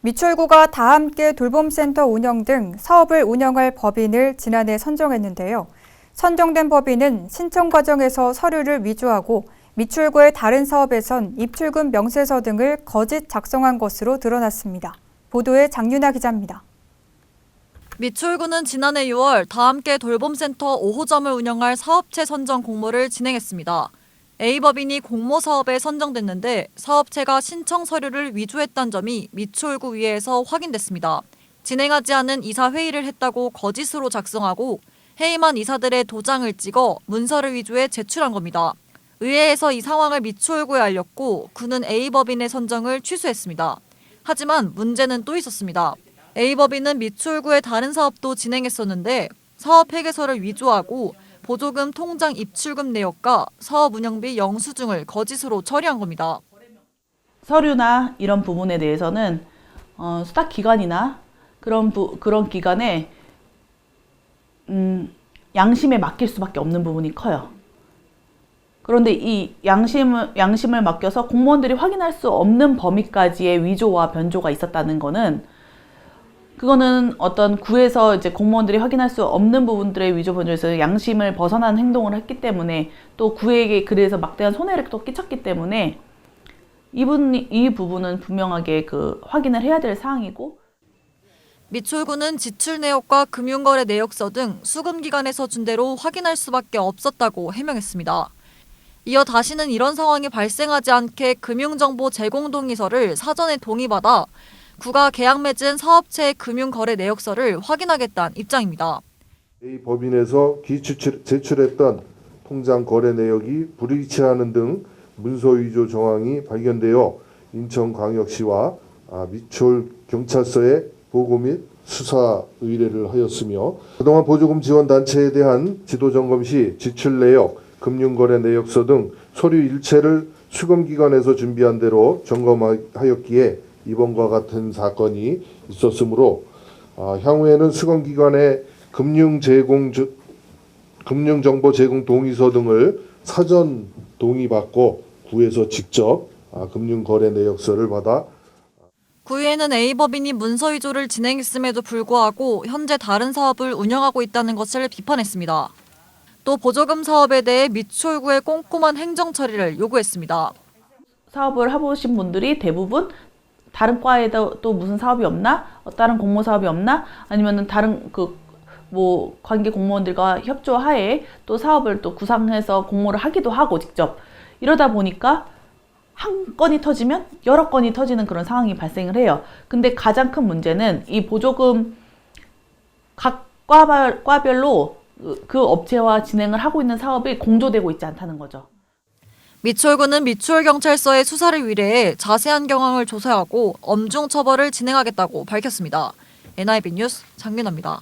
미추홀구가 다함께 돌봄센터 운영 등 사업을 운영할 법인을 지난해 선정했는데요. 선정된 법인은 신청 과정에서 서류를 위조하고 미추홀구의 다른 사업에선 입출금 명세서 등을 거짓 작성한 것으로 드러났습니다. 보도에 장윤아 기자입니다. 미추홀구는 지난해 6월 다함께 돌봄센터 5호점을 운영할 사업체 선정 공모를 진행했습니다. A법인이 공모 사업에 선정됐는데 사업체가 신청 서류를 위조했다는 점이 미추홀구 위에서 확인됐습니다. 진행하지 않은 이사 회의를 했다고 거짓으로 작성하고 해임한 이사들의 도장을 찍어 문서를 위조해 제출한 겁니다. 의회에서 이 상황을 미추홀구에 알렸고 그는 A법인의 선정을 취소했습니다. 하지만 문제는 또 있었습니다. A법인은 미추홀구의 다른 사업도 진행했었는데 사업 회계서를 위조하고 보조금 통장 입출금 내역과 사업 운영비 영수증을 거짓으로 처리한 겁니다. 서류나 이런 부분에 대해서는 수탁기관이나 그런 기관에 양심에 맡길 수밖에 없는 부분이 커요. 그런데 이 양심을 맡겨서 공무원들이 확인할 수 없는 범위까지의 위조와 변조가 있었다는 거는 그거는 어떤 구에서 이제 공무원들이 확인할 수 없는 부분들의 위조 변조에서 양심을 벗어난 행동을 했기 때문에 또 구에게 그래서 막대한 손해를 또 끼쳤기 때문에 이 부분은 분명하게 확인을 해야 될 사항이고. 미추홀구는 지출 내역과 금융거래 내역서 등 수금기관에서 준 대로 확인할 수밖에 없었다고 해명했습니다. 이어 다시는 이런 상황이 발생하지 않게 금융정보 제공 동의서를 사전에 동의받아 구가 계약 맺은 사업체의 금융거래 내역서를 확인하겠다는 입장입니다. A 법인에서 제출했던 통장 거래 내역이 불일치하는 등 문서 위조 정황이 발견되어 인천광역시와 미추홀 경찰서에 보고 및 수사 의뢰를 하였으며 그동안 보조금 지원 단체에 대한 지도 점검 시 지출 내역, 금융거래 내역서 등 서류 일체를 수검기관에서 준비한 대로 점검하였기에 이번과 같은 사건이 있었으므로 향후에는 수검기관의 금융정보 제공 동의서 등을 사전 동의받고 구에서 직접 금융거래 내역서를 받아 구의회는 A법인이 문서 위조를 진행했음에도 불구하고 현재 다른 사업을 운영하고 있다는 것을 비판했습니다. 또 보조금 사업에 대해 미추홀구의 꼼꼼한 행정 처리를 요구했습니다. 사업을 해보신 분들이 대부분 다른 과에도 또 무슨 사업이 없나? 다른 공모 사업이 없나? 아니면은 다른 관계 공무원들과 협조하에 또 사업을 또 구상해서 공모를 하기도 하고 직접 이러다 보니까 한 건이 터지면 여러 건이 터지는 그런 상황이 발생을 해요. 근데 가장 큰 문제는 이 보조금 각 과별로 그 업체와 진행을 하고 있는 사업이 공조되고 있지 않다는 거죠. 미추홀구는 미추홀경찰서에 수사를 의뢰해 자세한 경황을 조사하고 엄중 처벌을 진행하겠다고 밝혔습니다. NIB 뉴스 장윤아입니다.